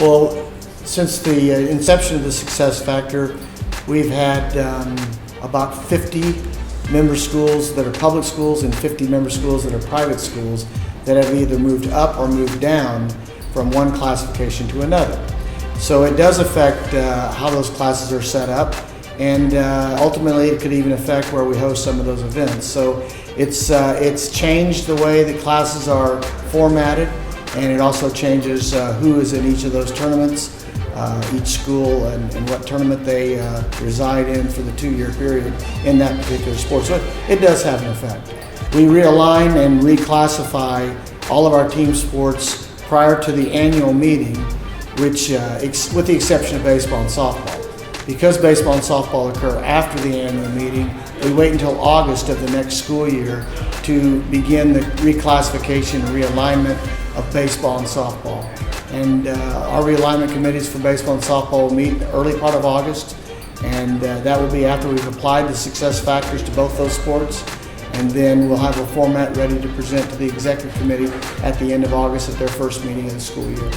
Well, since the inception of the Success Factor, we've had about 50 member schools that are public schools and 50 member schools that are private schools that have either moved up or moved down from one classification to another. So it does affect how those classes are set up, and ultimately it could even affect where we host some of those events. So it's changed the way the classes are formatted, and it also changes who is in each of those tournaments, each school and what tournament they reside in for the 2-year period in that particular sport. So it does have an effect. We realign and reclassify all of our team sports prior to the annual meeting, which, with the exception of baseball and softball. Because baseball and softball occur after the annual meeting, we wait until August of the next school year to begin the reclassification and realignment of baseball and softball. And our realignment committees for baseball and softball will meet in the early part of August, and that will be after we've applied the success factors to both those sports. And then we'll have a format ready to present to the executive committee at the end of August at their first meeting of the school year.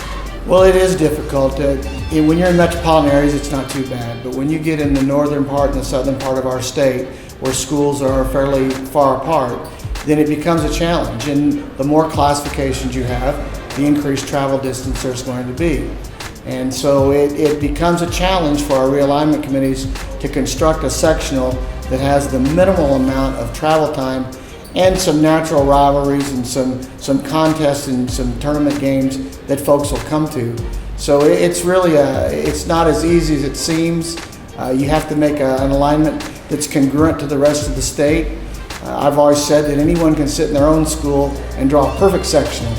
Well, it is difficult. When you're in metropolitan areas, it's not too bad. But when you get in the northern part and the southern part of our state, where schools are fairly far apart, then it becomes a challenge. And the more classifications you have, the increased travel distance there's going to be. And so it becomes a challenge for our realignment committees to construct a sectional that has the minimal amount of travel time and some natural rivalries and some contests and some tournament games that folks will come to. So it's really it's not as easy as it seems. You have to make an alignment that's congruent to the rest of the state. I've always said that anyone can sit in their own school and draw a perfect sectional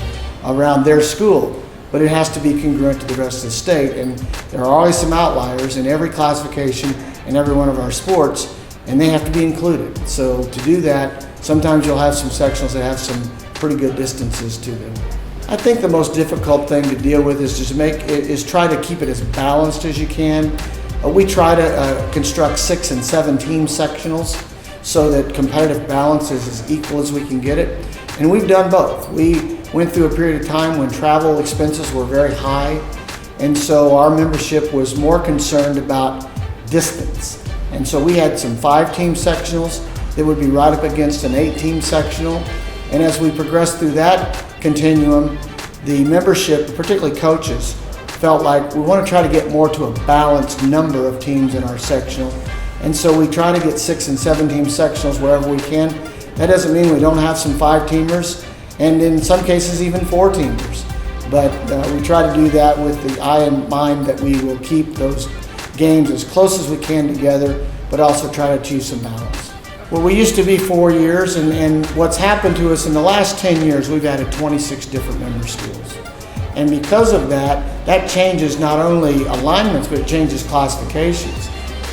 around their school, but it has to be congruent to the rest of the state. And there are always some outliers in every classification in every one of our sports, and they have to be included. So to do that, sometimes you'll have some sectionals that have some pretty good distances to them. I think the most difficult thing to deal with is try to keep it as balanced as you can. We try to construct 6 and 7 team sectionals so that competitive balance is as equal as we can get it. And we've done both. We went through a period of time when travel expenses were very high, and so our membership was more concerned about distance. And so we had some 5-team sectionals that would be right up against an 8-team sectional. And as we progressed through that continuum, the membership, particularly coaches, felt like we want to try to get more to a balanced number of teams in our sectional. And so we try to get 6 and 7-team sectionals wherever we can. That doesn't mean we don't have some 5-teamers, and in some cases even 4-teamers. But we try to do that with the eye in mind that we will keep those games as close as we can together, but also try to achieve some balance. Well, we used to be 4 years, and what's happened to us in the last 10 years, we've added 26 different member schools. And because of that, that changes not only alignments, but it changes classifications.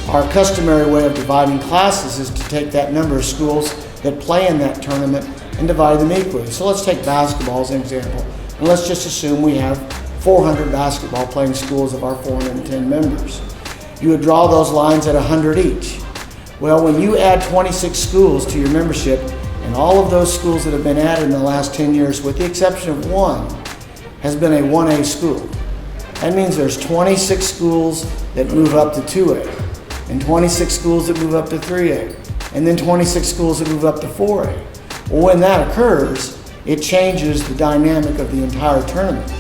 Our customary way of dividing classes is to take that number of schools that play in that tournament and divide them equally. So let's take basketball as an example, and let's just assume we have 400 basketball playing schools of our 410 members. You would draw those lines at 100 each. Well, when you add 26 schools to your membership, and all of those schools that have been added in the last 10 years, with the exception of one, has been a 1A school. That means there's 26 schools that move up to 2A, and 26 schools that move up to 3A, and then 26 schools that move up to 4A. Well, when that occurs, it changes the dynamic of the entire tournament.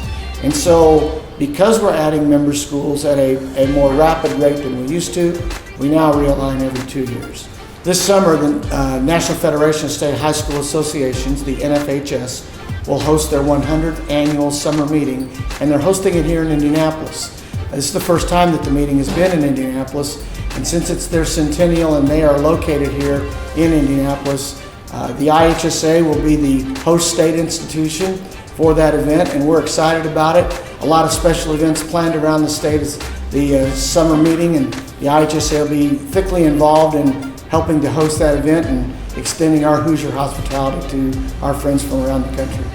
And so, because we're adding member schools at a more rapid rate than we used to, we now realign every 2 years. This summer, the National Federation of State High School Associations, the NFHS, will host their 100th annual summer meeting, and they're hosting it here in Indianapolis. This is the first time that the meeting has been in Indianapolis, and since it's their centennial and they are located here in Indianapolis, the IHSAA will be the host state institution for that event, and we're excited about it. A lot of special events planned around the state as the summer meeting, and the IHSAA will be thickly involved in helping to host that event and extending our Hoosier hospitality to our friends from around the country.